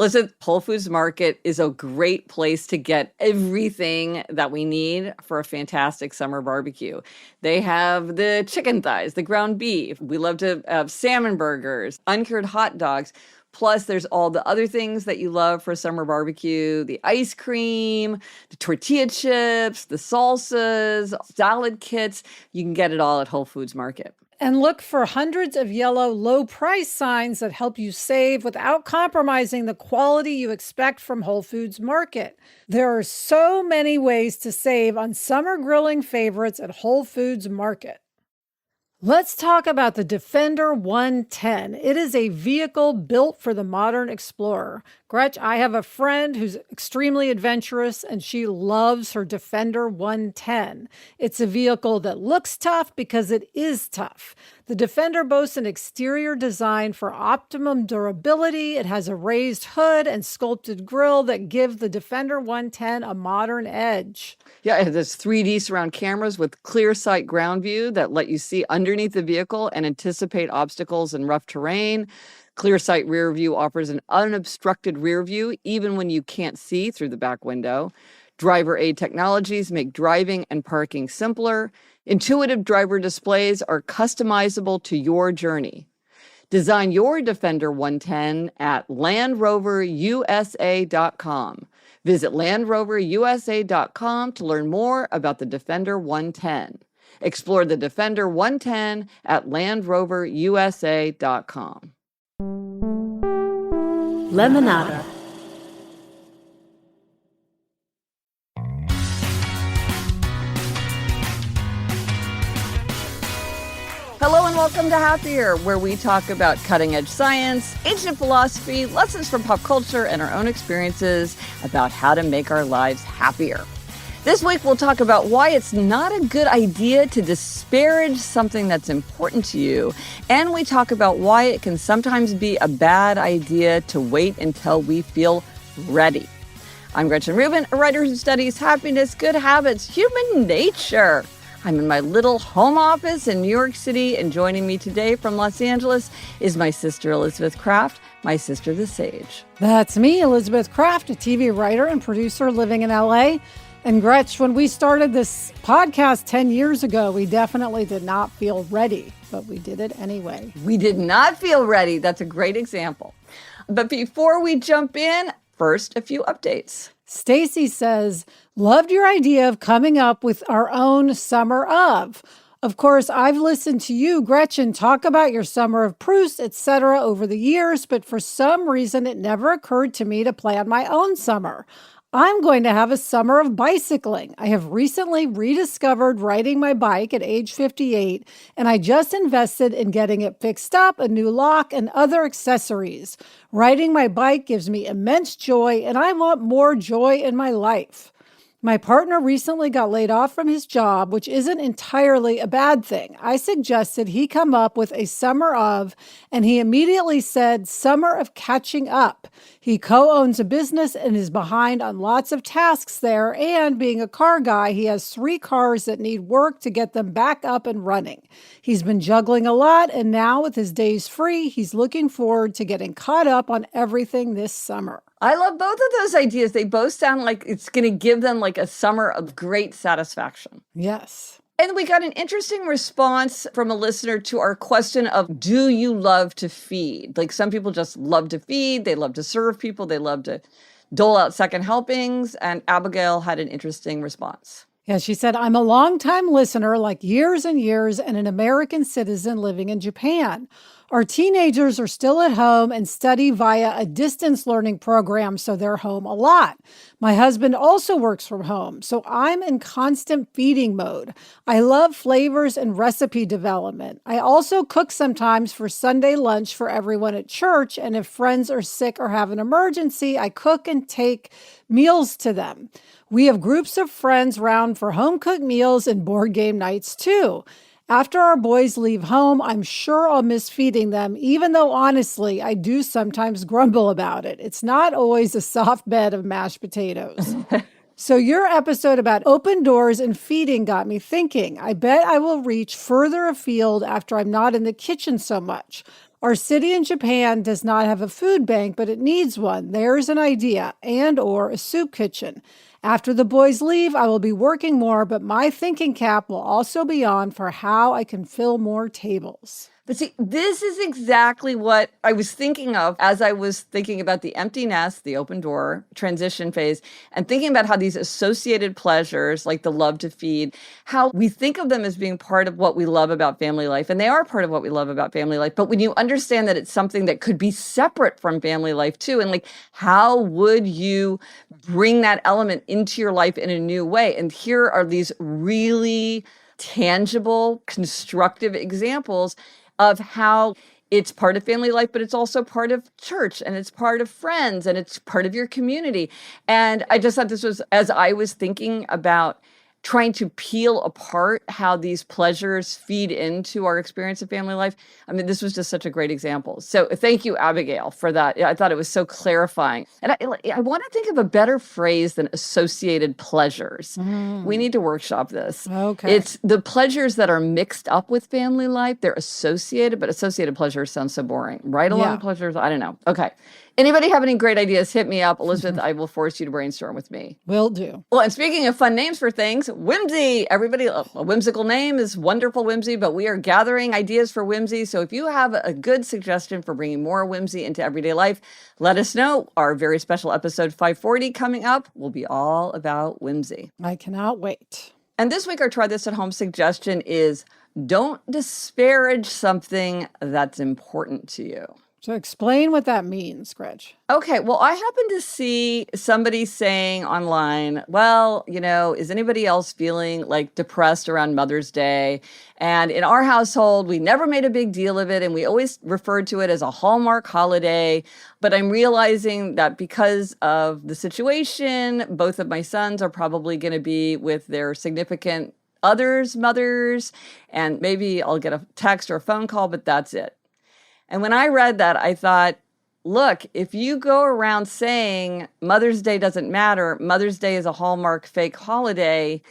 Listen, Whole Foods Market is a great place to get everything that we need for a fantastic summer barbecue. They have the chicken thighs, the ground beef. We love to have salmon burgers, uncured hot dogs. Plus, there's all the other things that you love for summer barbecue, the ice cream, the tortilla chips, the salsas, salad kits. You can get it all at Whole Foods Market. And look for hundreds of yellow low price signs that help you save without compromising the quality you expect from Whole Foods Market. There are so many ways to save on summer grilling favorites at Whole Foods Market. Let's talk about the Defender 110. It is a vehicle built for the modern explorer. Gretch, I have a friend who's extremely adventurous, and she loves her Defender 110. It's a vehicle that looks tough because it is tough. The Defender boasts an exterior design for optimum durability. It has a raised hood and sculpted grille that give the Defender 110 a modern edge. Yeah, it has 3D surround cameras with clear sight ground view that let you see underneath the vehicle and anticipate obstacles in rough terrain. Clear sight rear view offers an unobstructed rear view even when you can't see through the back window. Driver aid technologies make driving and parking simpler. Intuitive driver displays are customizable to your journey. Design your Defender 110 at LandRoverUSA.com. Visit LandRoverUSA.com to learn more about the Defender 110. Explore the Defender 110 at LandRoverUSA.com. Lemonada. Hello and welcome to Happier, where we talk about cutting-edge science, ancient philosophy, lessons from pop culture, and our own experiences about how to make our lives happier. This week, we'll talk about why it's not a good idea to disparage something that's important to you, and we talk about why it can sometimes be a bad idea to wait until we feel ready. I'm Gretchen Rubin, a writer who studies happiness, good habits, human nature. I'm in my little home office in New York City, and joining me today from Los Angeles is my sister, Elizabeth Kraft, my sister, the Sage. That's me, Elizabeth Kraft, a TV writer and producer living in LA. And Gretch, when we started this podcast 10 years ago, we definitely did not feel ready, but we did it anyway. We did not feel ready. That's a great example. But before we jump in, first, a few updates. Stacy says, loved your idea of coming up with our own summer of. Of course, I've listened to you, Gretchen, talk about your summer of Proust, etc. over the years, but for some reason, it never occurred to me to plan my own summer. I'm going to have a summer of bicycling. I have recently rediscovered riding my bike at age 58, and I just invested in getting it fixed up, a new lock, and other accessories. Riding my bike gives me immense joy, and I want more joy in my life. My partner recently got laid off from his job, which isn't entirely a bad thing. I suggested he come up with a summer of, and he immediately said, summer of catching up. He co-owns a business and is behind on lots of tasks there, and being a car guy, he has 3 cars that need work to get them back up and running. He's been juggling a lot, and now with his days free, he's looking forward to getting caught up on everything this summer. I love both of those ideas. They both sound like it's going to give them like a summer of great satisfaction. Yes. And we got an interesting response from a listener to our question of, do you love to feed? Like some people just love to feed. They love to serve people. They love to dole out second helpings. And Abigail had an interesting response. Yeah, she said, I'm a longtime listener, like years and years, and an American citizen living in Japan. Our teenagers are still at home and study via a distance learning program, so they're home a lot. My husband also works from home, so I'm in constant feeding mode. I love flavors and recipe development. I also cook sometimes for Sunday lunch for everyone at church, and if friends are sick or have an emergency, I cook and take meals to them. We have groups of friends round for home-cooked meals and board game nights too. After our boys leave home, I'm sure I'll miss feeding them, even though honestly, I do sometimes grumble about it. It's not always a soft bed of mashed potatoes. So your episode about open doors and feeding got me thinking. I bet I will reach further afield after I'm not in the kitchen so much. Our city in Japan does not have a food bank, but it needs one. There's an idea, and or a soup kitchen. After the boys leave, I will be working more, but my thinking cap will also be on for how I can fill more tables. But see, this is exactly what I was thinking of as I was thinking about the empty nest, the open door transition phase, and thinking about how these associated pleasures, like the love to feed, how we think of them as being part of what we love about family life. And they are part of what we love about family life. But when you understand that it's something that could be separate from family life too, and like, how would you bring that element into your life in a new way? And here are these really tangible, constructive examples of how it's part of family life, but it's also part of church, and it's part of friends, and it's part of your community. And I just thought this was, as I was thinking about trying to peel apart how these pleasures feed into our experience of family life. I mean, this was just such a great example. So thank you, Abigail, for that. I thought it was so clarifying. And I want to think of a better phrase than associated pleasures. We need to workshop this. Okay. It's the pleasures that are mixed up with family life. They're associated, but associated pleasures sounds so boring. Right along pleasures, I don't know. Okay. Anybody have any great ideas? Hit me up. Elizabeth, I will force you to brainstorm with me. Will do. Well, and speaking of fun names for things, Whimsy. Everybody, a whimsical name is wonderful, Whimsy, but we are gathering ideas for Whimsy. So if you have a good suggestion for bringing more whimsy into everyday life, let us know. Our very special episode 540 coming up will be all about whimsy. I cannot wait. And this week, our Try This at Home suggestion is don't disparage something that's important to you. So explain what that means, Gretch. Okay, well, I happened to see somebody saying online, well, is anybody else feeling like depressed around Mother's Day? And in our household, we never made a big deal of it, and we always referred to it as a Hallmark holiday. But I'm realizing that because of the situation, both of my sons are probably going to be with their significant others' mothers, and maybe I'll get a text or a phone call, but that's it. And when I read that, I thought, look, if you go around saying Mother's Day doesn't matter, Mother's Day is a Hallmark fake holiday,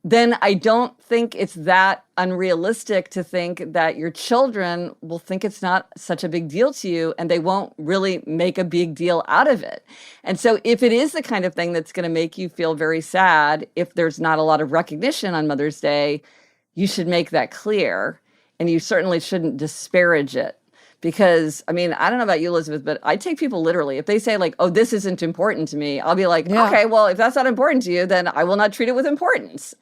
then I don't think it's that unrealistic to think that your children will think it's not such a big deal to you, and they won't really make a big deal out of it. And so if it is the kind of thing that's going to make you feel very sad, if there's not a lot of recognition on Mother's Day, you should make that clear, and you certainly shouldn't disparage it. Because, I mean, I don't know about you, Elizabeth, but I take people literally. If they say like, oh, this isn't important to me, I'll be like, okay, well, if that's not important to you, then I will not treat it with importance.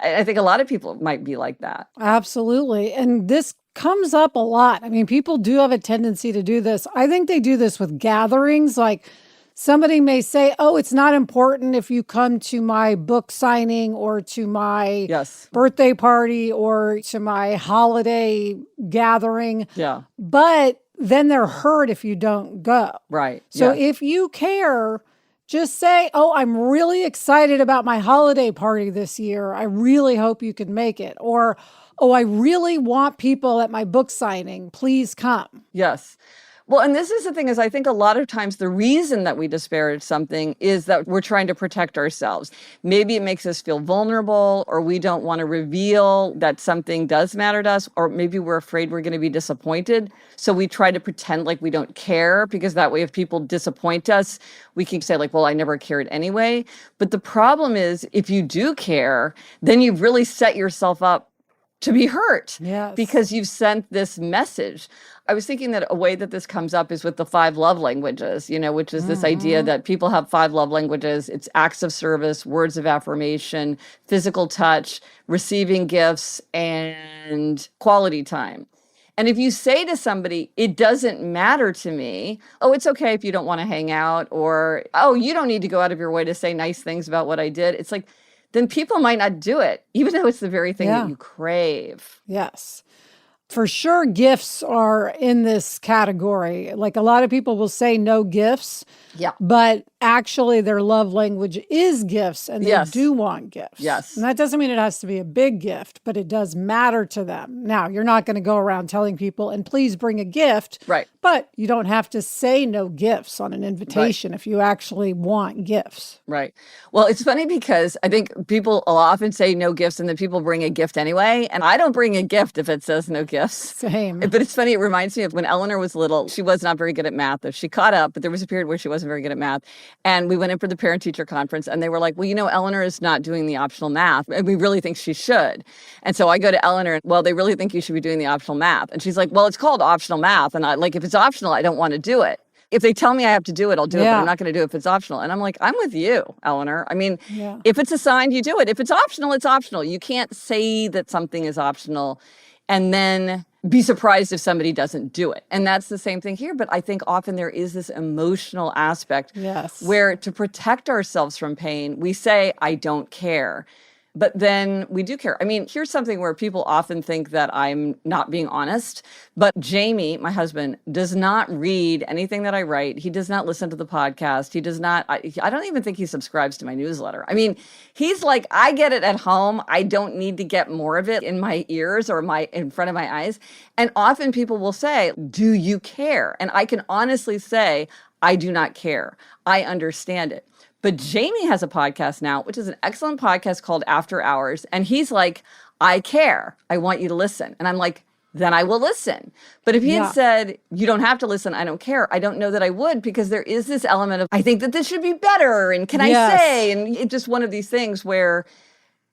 I think a lot of people might be like that. Absolutely. And this comes up a lot. I mean, people do have a tendency to do this. I think they do this with gatherings. Like somebody may say, oh, it's not important if you come to my book signing or to my birthday party or to my holiday gathering. Yeah. But then they're hurt if you don't go. Right. So if you care, just say, oh, I'm really excited about my holiday party this year. I really hope you can make it. Or, oh, I really want people at my book signing. Please come. Yes. Well, and this is the thing is I think a lot of times the reason that we disparage something is that we're trying to protect ourselves. Maybe it makes us feel vulnerable, or we don't want to reveal that something does matter to us, or maybe we're afraid we're going to be disappointed. So we try to pretend like we don't care, because that way if people disappoint us, we can say like, well, I never cared anyway. But the problem is if you do care, then you've really set yourself up to be hurt because you've sent this message. I was thinking that a way that this comes up is with the 5 love languages, which is this idea that people have 5 love languages. It's acts of service, words of affirmation, physical touch, receiving gifts, and quality time. And if you say to somebody, it doesn't matter to me, oh, it's okay if you don't want to hang out, or, oh, you don't need to go out of your way to say nice things about what I did. It's like, then people might not do it, even though it's the very thing that you crave. Yes. For sure, gifts are in this category. Like a lot of people will say no gifts. Yeah. But actually their love language is gifts and they Yes. do want gifts. Yes. And that doesn't mean it has to be a big gift, but it does matter to them. Now, you're not going to go around telling people, and please bring a gift. Right. But you don't have to say no gifts on an invitation if you actually want gifts. Right. Well, it's funny because I think people will often say no gifts and then people bring a gift anyway. And I don't bring a gift if it says no gifts. Same. But it's funny. It reminds me of when Eleanor was little. She was not very good at math, though she caught up. But there was a period where she wasn't very good at math. And we went in for the parent-teacher conference and they were like, well, you know, Eleanor is not doing the optional math. And we really think she should. And so I go to Eleanor and, well, they really think you should be doing the optional math. And she's like, well, it's called optional math. And I like, if it's optional, I don't want to do it. If they tell me I have to do it, I'll do it, but I'm not going to do it if it's optional. And I'm like, I'm with you, Eleanor. I mean, if it's assigned, you do it. If it's optional, it's optional. You can't say that something is optional and then be surprised if somebody doesn't do it. And that's the same thing here. But I think often there is this emotional aspect where to protect ourselves from pain, we say, I don't care. But then we do care. I mean, here's something where people often think that I'm not being honest. But Jamie, my husband, does not read anything that I write. He does not listen to the podcast. He does not, I don't even think he subscribes to my newsletter. I mean, he's like, I get it at home. I don't need to get more of it in my ears or in front of my eyes. And often people will say, do you care? And I can honestly say, I do not care. I understand it. But Jamie has a podcast now, which is an excellent podcast called After Hours. And he's like, I care. I want you to listen. And I'm like, then I will listen. But if he had said, you don't have to listen, I don't care, I don't know that I would, because there is this element of, I think that this should be better. And can I say? And it's just one of these things where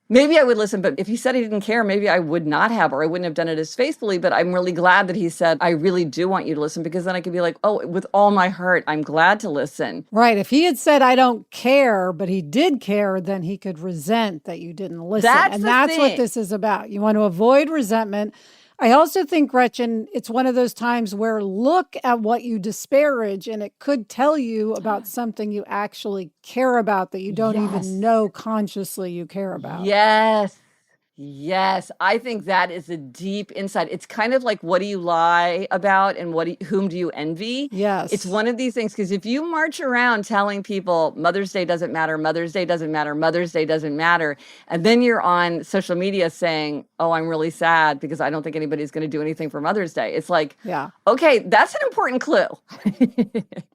maybe I would listen, but if he said he didn't care, maybe I would not have, or I wouldn't have done it as faithfully. But I'm really glad that he said, I really do want you to listen, because then I could be like, oh, with all my heart, I'm glad to listen. Right. If he had said, I don't care, but he did care, then he could resent that you didn't listen. That's what this is about. You want to avoid resentment. I also think, Gretchen, it's one of those times where look at what you disparage and it could tell you about something you actually care about that you don't even know consciously you care about. Yes, I think that is a deep insight. It's kind of like, what do you lie about and whom do you envy? Yes. It's one of these things, because if you march around telling people Mother's Day doesn't matter, Mother's Day doesn't matter, Mother's Day doesn't matter, and then you're on social media saying, oh, I'm really sad because I don't think anybody's going to do anything for Mother's Day. It's like, okay, that's an important clue.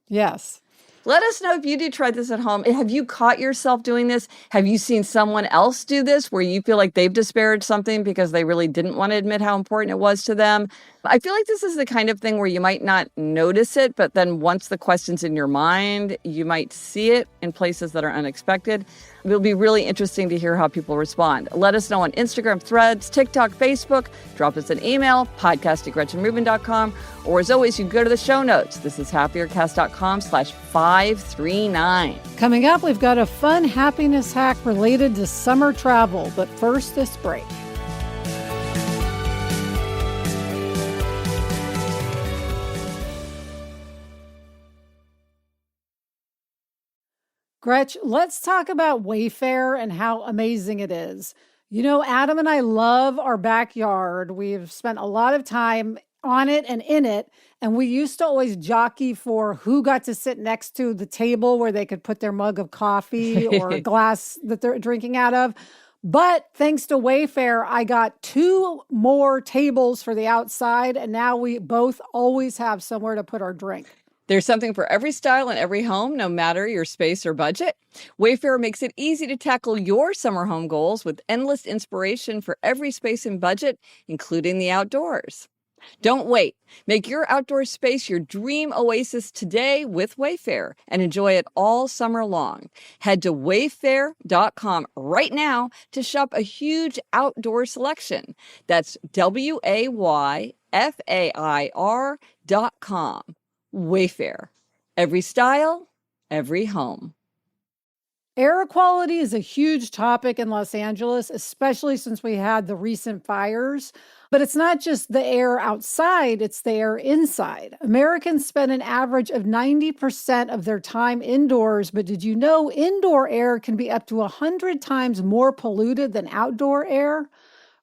Yes. Let us know if you do try this at home. Have you caught yourself doing this? Have you seen someone else do this where you feel like they've disparaged something because they really didn't want to admit how important it was to them? I feel like this is the kind of thing where you might not notice it, but then once the question's in your mind, you might see it in places that are unexpected. It'll be really interesting to hear how people respond. Let us know on Instagram, Threads, TikTok, Facebook. Drop us an email, podcast@GretchenRubin.com. Or as always, you can go to the show notes. This is happiercast.com/539. Coming up, we've got a fun happiness hack related to summer travel. But first, this break. Gretch, let's talk about Wayfair and how amazing it is. You know, Adam and I love our backyard. We've spent a lot of time on it and in it. And we used to always jockey for who got to sit next to the table where they could put their mug of coffee or a glass that they're drinking out of. But thanks to Wayfair, I got 2 more tables for the outside. And now we both always have somewhere to put our drink. There's something for every style and every home, no matter your space or budget. Wayfair makes it easy to tackle your summer home goals with endless inspiration for every space and budget, including the outdoors. Don't wait. Make your outdoor space your dream oasis today with Wayfair and enjoy it all summer long. Head to wayfair.com right now to shop a huge outdoor selection. That's WAYFAIR.com. Wayfair. Every style, every home. Air quality is a huge topic in Los Angeles, especially since we had the recent fires. But it's not just the air outside, it's the air inside. Americans spend an average of 90% of their time indoors, but did you know indoor air can be up to 100 times more polluted than outdoor air?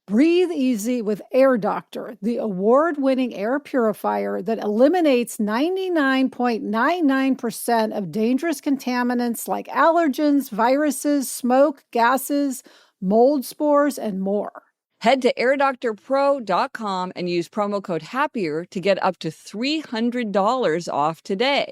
Breathe easy with Air Doctor, the award-winning air purifier that eliminates 99.99% of dangerous contaminants like allergens, viruses, smoke, gases, mold spores, and more. Head to airdoctorpro.com and use promo code HAPPIER to get up to $300 off today.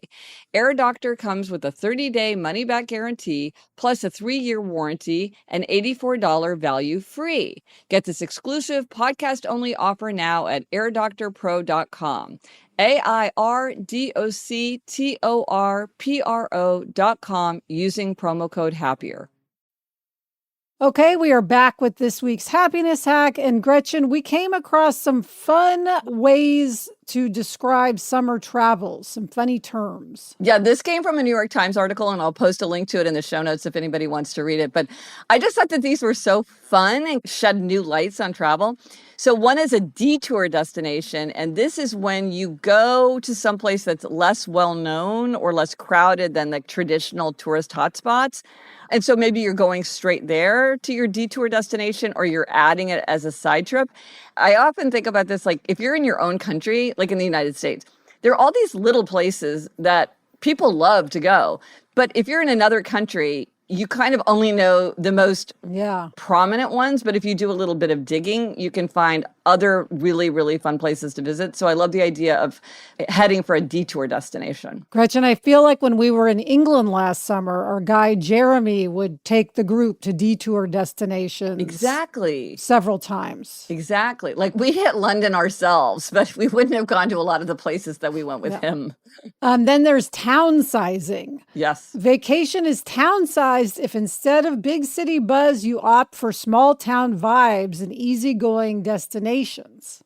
Air Doctor comes with a 30-day money-back guarantee, plus a 3-year warranty and $84 value free. Get this exclusive podcast-only offer now at airdoctorpro.com. airdoctorpro.com using promo code HAPPIER. Okay, we are back with this week's happiness hack. And Gretchen, we came across some fun ways to describe summer travels, some funny terms. Yeah, this came from a New York Times article, and I'll post a link to it in the show notes if anybody wants to read it. But I just thought that these were so fun and shed new lights on travel. So one is a detour destination, and this is when you go to someplace that's less well-known or less crowded than the traditional tourist hotspots. And so maybe you're going straight there to your detour destination, or you're adding it as a side trip. I often think about this, like if you're in your own country, like in the United States, there are all these little places that people love to go. But if you're in another country, you kind of only know the most prominent ones. But if you do a little bit of digging, you can find other really, really fun places to visit. So I love the idea of heading for a detour destination. Gretchen, I feel like when we were in England last summer, our guy Jeremy would take the group to detour destinations. Exactly. Several times. Exactly. Like we hit London ourselves, but we wouldn't have gone to a lot of the places that we went with him. Then there's townsizing. Yes. Vacation is townsized if instead of big city buzz, you opt for small town vibes and easygoing destinations.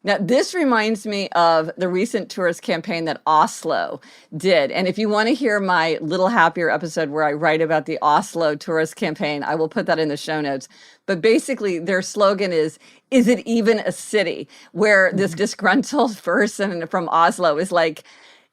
Now, this reminds me of the recent tourist campaign that Oslo did. And if you want to hear my Little Happier episode where I write about the Oslo tourist campaign, I will put that in the show notes. But basically, their slogan is it even a city? Where this disgruntled person from Oslo is like,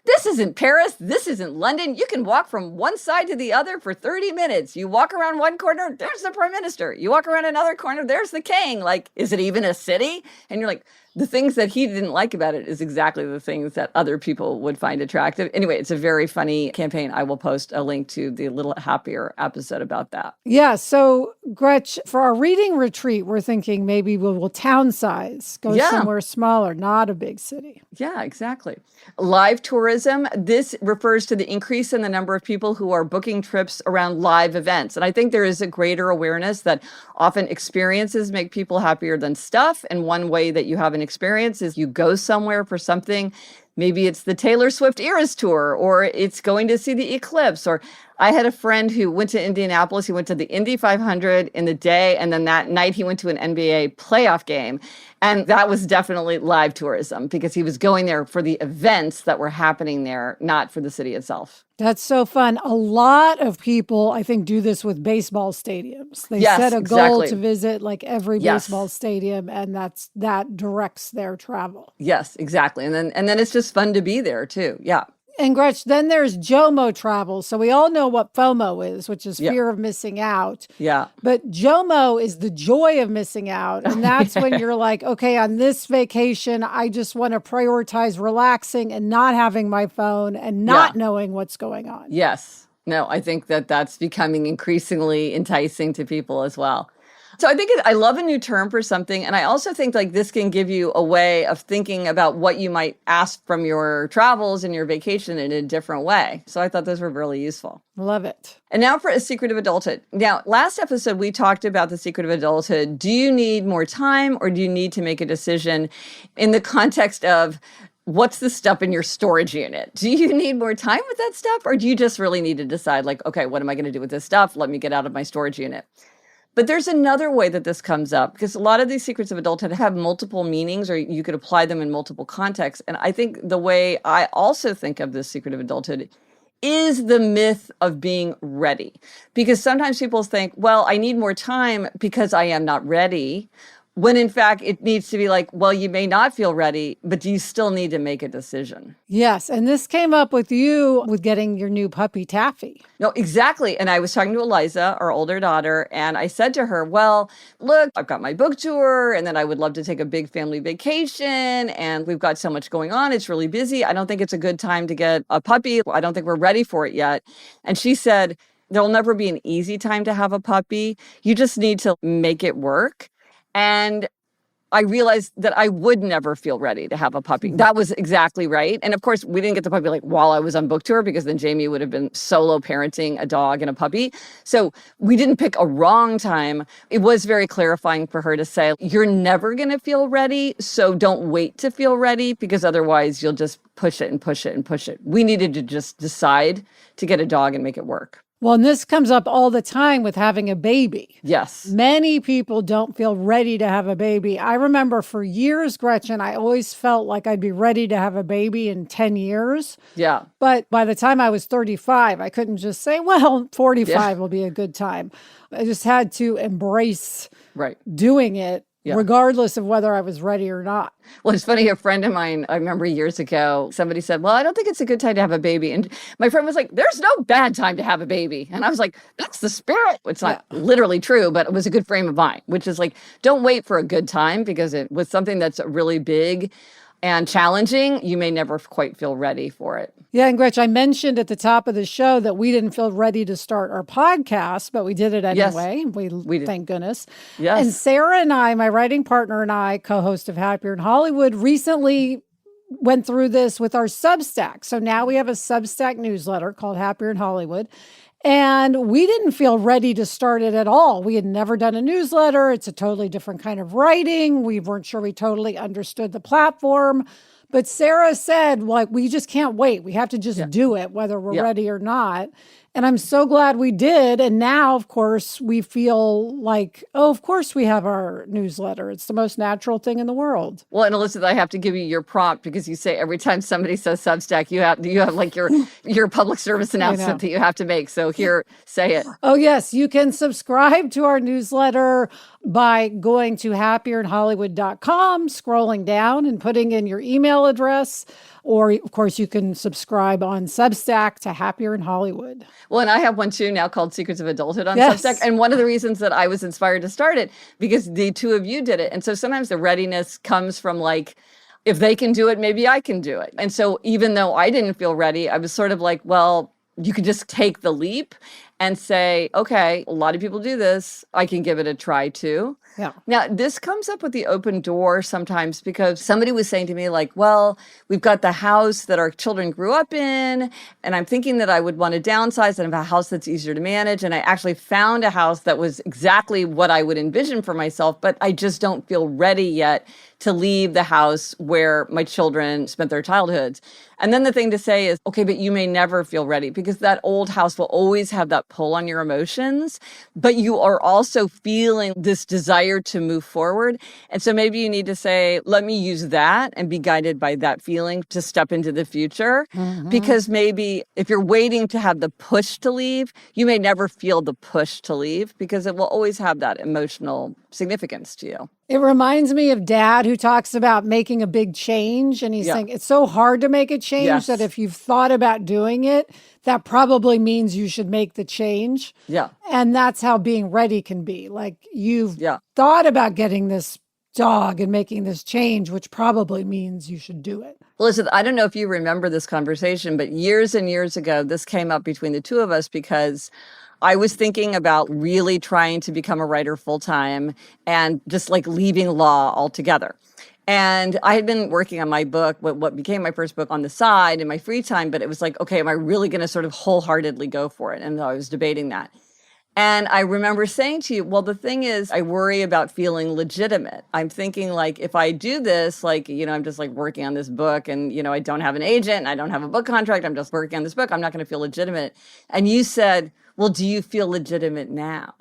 this isn't Paris. This isn't London. You can walk from one side to the other for 30 minutes. You walk around one corner, there's the prime minister. You walk around another corner, there's the king. Like, is it even a city? And you're like, the things that he didn't like about it is exactly the things that other people would find attractive. Anyway, it's a very funny campaign. I will post a link to the Little Happier episode about that. Yeah. So, Gretch, for our reading retreat, we're thinking maybe we'll townsize, go somewhere smaller, not a big city. Yeah, exactly. Live tourism. This refers to the increase in the number of people who are booking trips around live events. And I think there is a greater awareness that often experiences make people happier than stuff. And one way that you have an experience is you go somewhere for something. Maybe it's the Taylor Swift Eras Tour, or it's going to see the eclipse. Or I had a friend who went to Indianapolis. He went to the Indy 500 in the day, and then that night he went to an NBA playoff game. And that was definitely live tourism because he was going there for the events that were happening there, not for the city itself. That's so fun. A lot of people, I think, do this with baseball stadiums. They set a goal to visit like every baseball stadium, and that directs their travel. Yes, exactly. And then it's just fun to be there too. Yeah. And Gretch, then there's JOMO travel. So we all know what FOMO is, which is fear of missing out. Yeah. But JOMO is the joy of missing out. And that's when you're like, okay, on this vacation, I just want to prioritize relaxing and not having my phone and not knowing what's going on. Yes. No, I think that that's becoming increasingly enticing to people as well. So I think I love a new term for something. And I also think like this can give you a way of thinking about what you might ask from your travels and your vacation in a different way. So I thought those were really useful. Love it. And now for a secret of adulthood. Now, last episode, we talked about the secret of adulthood. Do you need more time, or do you need to make a decision in the context of what's the stuff in your storage unit? Do you need more time with that stuff, or do you just really need to decide like, okay, what am I going to do with this stuff? Let me get out of my storage unit. But there's another way that this comes up, because a lot of these secrets of adulthood have multiple meanings, or you could apply them in multiple contexts. And I think the way I also think of this secret of adulthood is the myth of being ready. Because sometimes people think, well, I need more time because I am not ready. When in fact, it needs to be like, well, you may not feel ready, but do you still need to make a decision? Yes. And this came up with you with getting your new puppy, Taffy. No, exactly. And I was talking to Eliza, our older daughter, and I said to her, well, look, I've got my book tour, and then I would love to take a big family vacation, and we've got so much going on. It's really busy. I don't think it's a good time to get a puppy. I don't think we're ready for it yet. And she said, there'll never be an easy time to have a puppy. You just need to make it work. And I realized that I would never feel ready to have a puppy. That was exactly right. And of course, we didn't get the puppy like while I was on book tour, because then Jamie would have been solo parenting a dog and a puppy. So we didn't pick a wrong time. It was very clarifying for her to say, you're never going to feel ready. So don't wait to feel ready, because otherwise you'll just push it and push it and push it. We needed to just decide to get a dog and make it work. Well, and this comes up all the time with having a baby. Yes. Many people don't feel ready to have a baby. I remember for years, Gretchen, I always felt like I'd be ready to have a baby in 10 years. Yeah. But by the time I was 35, I couldn't just say, well, 45 will be a good time. I just had to embrace doing it. Yeah. Regardless of whether I was ready or not. Well, it's funny, a friend of mine, I remember years ago, somebody said, well, I don't think it's a good time to have a baby. And my friend was like, there's no bad time to have a baby. And I was like, that's the spirit. It's not literally true, but it was a good frame of mind, which is like, don't wait for a good time, because it was something that's really big and challenging. You may never quite feel ready for it. Yeah, and Gretchen, I mentioned at the top of the show that we didn't feel ready to start our podcast, but we did it anyway. Yes, we did. Thank goodness. Yes. And Sarah and I, my writing partner and I, co-host of Happier in Hollywood, recently went through this with our Substack. So now we have a Substack newsletter called Happier in Hollywood. And we didn't feel ready to start it at all. We had never done a newsletter. It's a totally different kind of writing. We weren't sure we totally understood the platform. But Sarah said, like, we just can't wait. We have to just do it, whether we're ready or not. And I'm so glad we did. And now, of course, we feel like, oh, of course we have our newsletter. It's the most natural thing in the world. Well, and Elizabeth, I have to give you your prompt, because you say every time somebody says Substack, you have like your public service announcement that you have to make. So here, say it. Oh, yes. You can subscribe to our newsletter by going to happierInhollywood.com, scrolling down and putting in your email address. Or, of course, you can subscribe on Substack to Happier in Hollywood. Well, and I have one too now called Secrets of Adulthood on Substack. And one of the reasons that I was inspired to start it, because the two of you did it. And so sometimes the readiness comes from like, if they can do it, maybe I can do it. And so even though I didn't feel ready, I was sort of like, well, you could just take the leap and say, okay, a lot of people do this. I can give it a try too. Yeah. Now, this comes up with the open door sometimes, because somebody was saying to me like, well, we've got the house that our children grew up in, and I'm thinking that I would want to downsize and have a house that's easier to manage. And I actually found a house that was exactly what I would envision for myself, but I just don't feel ready yet to leave the house where my children spent their childhoods. And then the thing to say is, okay, but you may never feel ready, because that old house will always have that pull on your emotions, but you are also feeling this desire to move forward. And so maybe you need to say, let me use that and be guided by that feeling to step into the future. Mm-hmm. Because maybe if you're waiting to have the push to leave, you may never feel the push to leave, because it will always have that emotional significance to you. It reminds me of Dad, who talks about making a big change. And he's saying it's so hard to make a change that if you've thought about doing it, that probably means you should make the change. Yeah. And that's how being ready can be. Like, you've thought about getting this dog and making this change, which probably means you should do it. Well, listen, I don't know if you remember this conversation, but years and years ago, this came up between the two of us, because I was thinking about really trying to become a writer full time and just like leaving law altogether. And I had been working on my book, what became my first book, on the side in my free time. But it was like, okay, am I really going to sort of wholeheartedly go for it? And I was debating that. And I remember saying to you, well, the thing is, I worry about feeling legitimate. I'm thinking like, if I do this, like, I'm just like working on this book and, I don't have an agent and I don't have a book contract. I'm just working on this book. I'm not going to feel legitimate. And you said, well, do you feel legitimate now?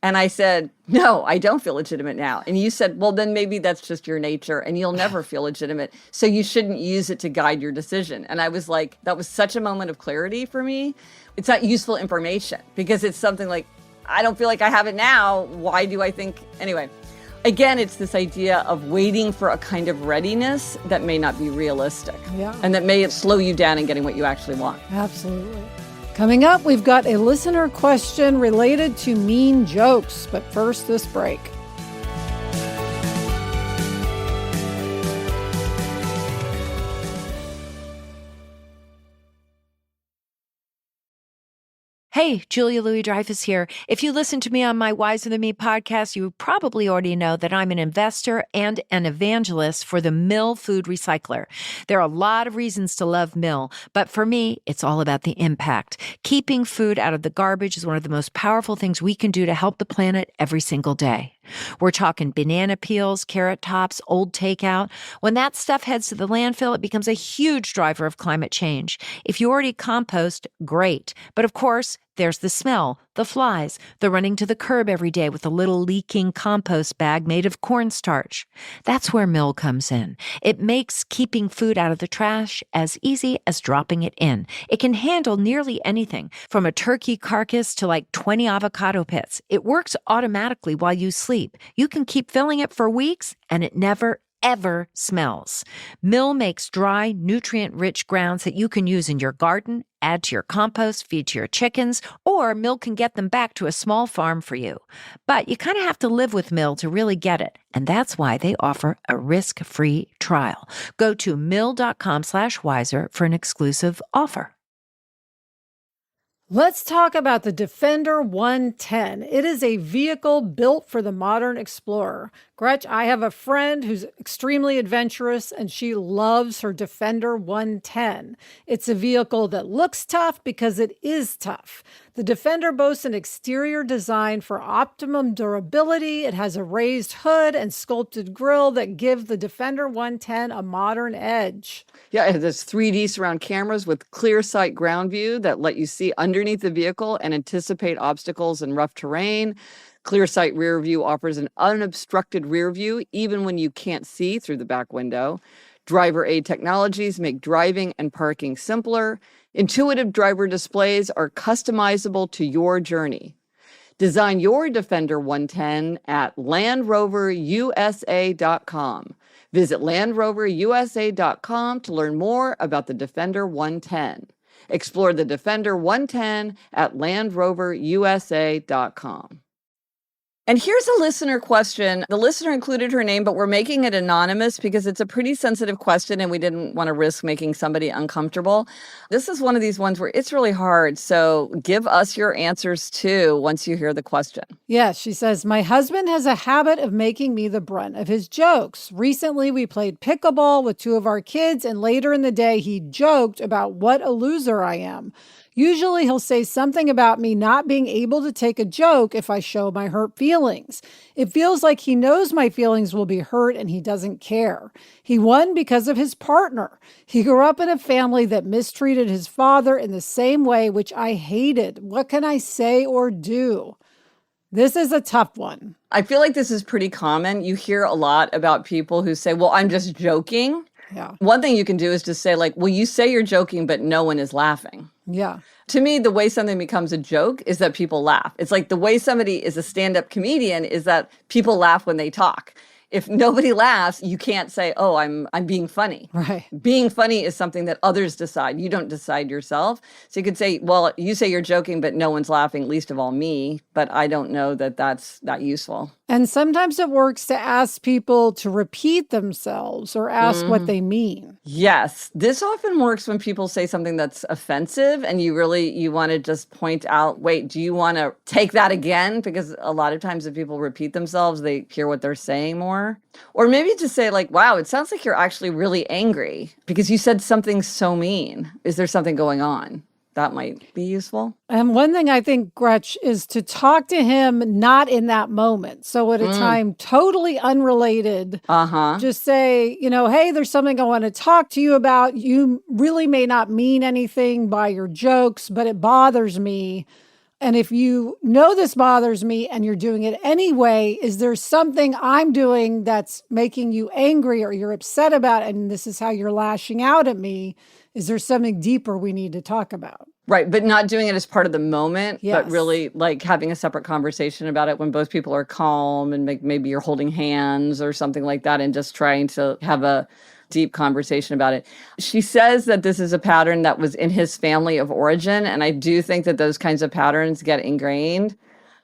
And I said, no, I don't feel legitimate now. And you said, well, then maybe that's just your nature and you'll never feel legitimate. So you shouldn't use it to guide your decision. And I was like, that was such a moment of clarity for me. It's not useful information, because it's something like, I don't feel like I have it now. Why do I think? Anyway, Again, it's this idea of waiting for a kind of readiness that may not be realistic. Yeah. And that may slow you down in getting what you actually want. Absolutely. Coming up, we've got a listener question related to mean jokes. But first, this break. Hey, Julia Louis-Dreyfus here. If you listen to me on my Wiser Than Me podcast, you probably already know that I'm an investor and an evangelist for the Mill Food Recycler. There are a lot of reasons to love Mill, but for me, it's all about the impact. Keeping food out of the garbage is one of the most powerful things we can do to help the planet every single day. We're talking banana peels, carrot tops, old takeout. When that stuff heads to the landfill, it becomes a huge driver of climate change. If you already compost, great. But of course, there's the smell, the flies, the running to the curb every day with a little leaking compost bag made of cornstarch. That's where Mill comes in. It makes keeping food out of the trash as easy as dropping it in. It can handle nearly anything, from a turkey carcass to like 20 avocado pits. It works automatically while you sleep. You can keep filling it for weeks, and it never, ever smells. Mill makes dry, nutrient-rich grounds that you can use in your garden, add to your compost, feed to your chickens, or Mill can get them back to a small farm for you. But you kind of have to live with Mill to really get it, and that's why they offer a risk-free trial. Go to mill.com/wiser for an exclusive offer. Let's talk about the Defender 110. It is a vehicle built for the modern explorer. Gretch, I have a friend who's extremely adventurous, and she loves her Defender 110. It's a vehicle that looks tough because it is tough. The Defender boasts an exterior design for optimum durability. It has a raised hood and sculpted grille that give the Defender 110 a modern edge. Yeah, it has 3D surround cameras with clear sight ground view that let you see underneath the vehicle and anticipate obstacles in rough terrain. Clear sight rear view offers an unobstructed rear view even when you can't see through the back window. Driver aid technologies make driving and parking simpler. Intuitive driver displays are customizable to your journey. Design your Defender 110 at LandRoverUSA.com. Visit LandRoverUSA.com to learn more about the Defender 110. Explore the Defender 110 at LandRoverUSA.com. And here's a listener question. The listener included her name, but we're making it anonymous because it's a pretty sensitive question and we didn't want to risk making somebody uncomfortable. This is one of these ones where it's really hard. So give us your answers too once you hear the question. Yes, she says, my husband has a habit of making me the brunt of his jokes. Recently, we played pickleball with two of our kids, and later in the day, he joked about what a loser I am. Usually he'll say something about me not being able to take a joke if I show my hurt feelings. It feels like he knows my feelings will be hurt and he doesn't care. He won because of his partner. He grew up in a family that mistreated his father in the same way, which I hated. What can I say or do? This is a tough one. I feel like this is pretty common. You hear a lot about people who say, well, I'm just joking. Yeah. One thing you can do is just say like, well, you say you're joking, but no one is laughing. Yeah. To me, the way something becomes a joke is that people laugh. It's like the way somebody is a stand-up comedian is that people laugh when they talk. If nobody laughs, you can't say, oh, I'm being funny. Right. Being funny is something that others decide. You don't decide yourself. So you could say, well, you say you're joking, but no one's laughing, least of all me. But I don't know that that's that useful. And sometimes it works to ask people to repeat themselves or ask what they mean. Yes. This often works when people say something that's offensive and you want to just point out, wait, do you want to take that again? Because a lot of times if people repeat themselves, they hear what they're saying more. Or maybe just say like, wow, it sounds like you're actually really angry because you said something so mean. Is there something going on? That might be useful. And one thing I think, Gretch, is to talk to him not in that moment. So at a time totally unrelated, just say, hey, there's something I want to talk to you about. You really may not mean anything by your jokes, but it bothers me. And if you know this bothers me and you're doing it anyway, is there something I'm doing that's making you angry or you're upset about, and this is how you're lashing out at me? Is there something deeper we need to talk about? Right, but not doing it as part of the moment, Yes. but really like having a separate conversation about it when both people are calm and maybe you're holding hands or something like that and just trying to have a deep conversation about it. She says that this is a pattern that was in his family of origin, and I do think that those kinds of patterns get ingrained.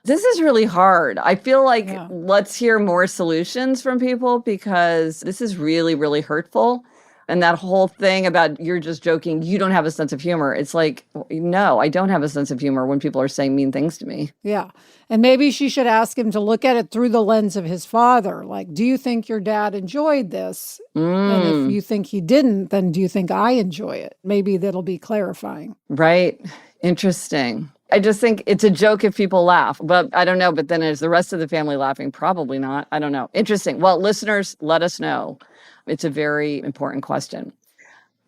This is really hard. I feel like let's hear more solutions from people because this is really, really hurtful. And that whole thing about you're just joking, you don't have a sense of humor. It's like, no, I don't have a sense of humor when people are saying mean things to me. Yeah. And maybe she should ask him to look at it through the lens of his father. Like, do you think your dad enjoyed this? And if you think he didn't, then do you think I enjoy it? Maybe that'll be clarifying. Right. Interesting. I just think it's a joke if people laugh, but I don't know. But then is the rest of the family laughing? Probably not. I don't know. Interesting. Well, listeners, let us know. It's a very important question.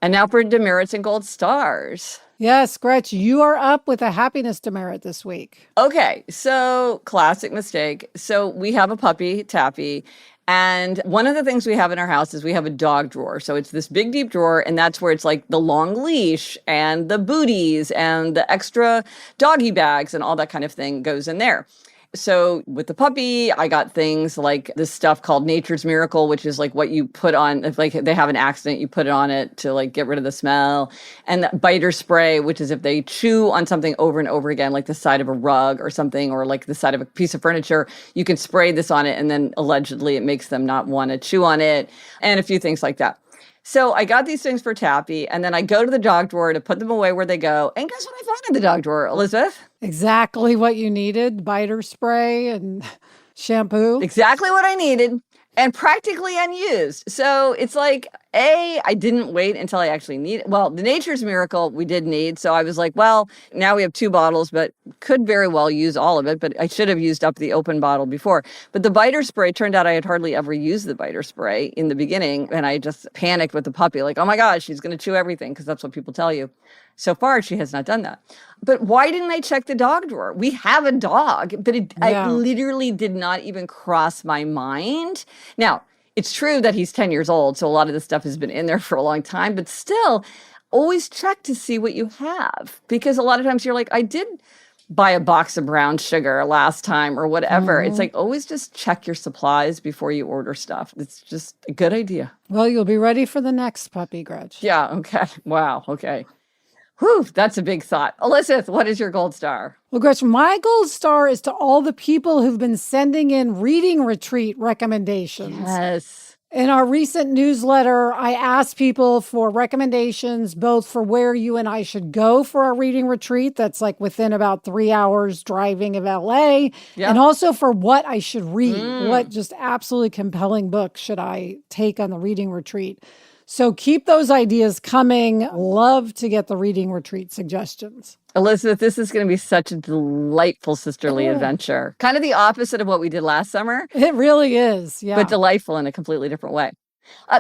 And now for demerits and gold stars. Yes, Gretch, you are up with a happiness demerit this week. Okay, so classic mistake. So we have a puppy, Taffy, and one of the things we have in our house is we have a dog drawer. So it's this big, deep drawer, and that's where it's like the long leash and the booties and the extra doggy bags and all that kind of thing goes in there. So with the puppy, I got things like this stuff called Nature's Miracle, which is like what you put on, if like they have an accident, you put it on it to like get rid of the smell. And the biter spray, which is if they chew on something over and over again, like the side of a rug or something, or like the side of a piece of furniture, you can spray this on it. And then allegedly it makes them not want to chew on it and a few things like that. So I got these things for Taffy, and then I go to the dog drawer to put them away where they go. And guess what I found in the dog drawer, Elizabeth? Exactly what you needed, biter spray and shampoo. Exactly what I needed and practically unused. So it's like, I didn't wait until I actually need it. Well, the Nature's Miracle we did need. So I was like, well, now we have 2 bottles, but could very well use all of it. But I should have used up the open bottle before. But the biter spray, turned out I had hardly ever used the biter spray in the beginning. And I just panicked with the puppy, like, oh my gosh, she's going to chew everything, because that's what people tell you. So far, she has not done that. But why didn't I check the dog drawer? We have a dog, but I literally did not even cross my mind. Now, it's true that he's 10 years old, so a lot of this stuff has been in there for a long time, but still, always check to see what you have. Because a lot of times you're like, I did buy a box of brown sugar last time or whatever. It's like, always just check your supplies before you order stuff. It's just a good idea. Well, you'll be ready for the next puppy, Gretch. Yeah, okay. Wow, okay. Whew, that's a big thought. Elizabeth, what is your gold star? Well, Gretchen, my gold star is to all the people who've been sending in reading retreat recommendations. Yes. In our recent newsletter, I asked people for recommendations, both for where you and I should go for our reading retreat. That's like within about 3 hours driving of LA. And also for what I should read. What just absolutely compelling book should I take on the reading retreat? So keep those ideas coming. Love to get the reading retreat suggestions. Elizabeth, this is going to be such a delightful sisterly adventure. Kind of the opposite of what we did last summer. It really is, yeah. But delightful in a completely different way.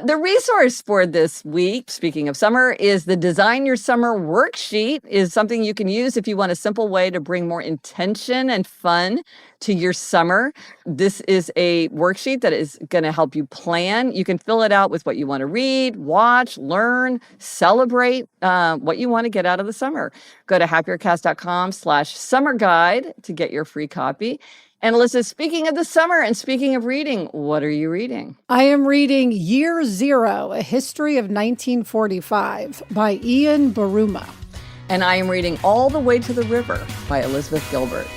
The resource for this week, speaking of summer, is the Design Your Summer worksheet. Is something you can use if you want a simple way to bring more intention and fun to your summer. This is a worksheet that is going to help you plan. You can fill it out with what you want to read, watch, learn, celebrate, what you want to get out of the summer. Go to happiercast.com/summer guide to get your free copy. And Alyssa, speaking of the summer and speaking of reading, what are you reading? I am reading Year Zero, A History of 1945 by Ian Baruma. And I am reading All the Way to the River by Elizabeth Gilbert.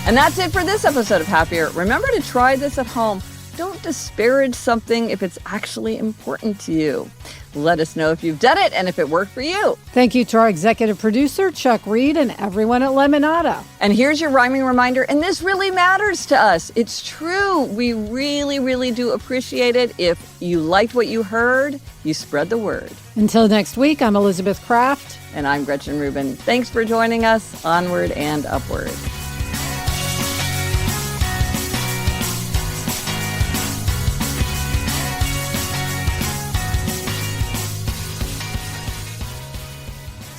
And that's it for this episode of Happier. Remember to try this at home. Don't disparage something if it's actually important to you. Let us know if you've done it and if it worked for you. Thank you to our executive producer, Chuck Reed, and everyone at Lemonada. And here's your rhyming reminder, and this really matters to us. It's true. We really, really do appreciate it. If you liked what you heard, you spread the word. Until next week, I'm Elizabeth Kraft. And I'm Gretchen Rubin. Thanks for joining us. Onward and upward.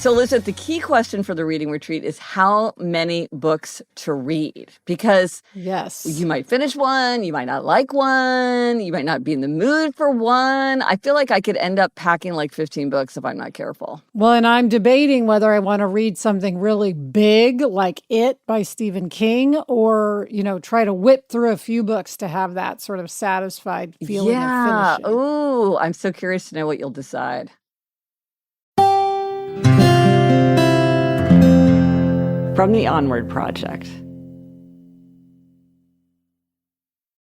So, Elizabeth, the key question for the reading retreat is how many books to read? Because Yes. you might finish one, you might not like one, you might not be in the mood for one. I feel like I could end up packing like 15 books if I'm not careful. Well, and I'm debating whether I want to read something really big like It by Stephen King or, try to whip through a few books to have that sort of satisfied feeling of finishing. Ooh, I'm so curious to know what you'll decide. From the Onward Project.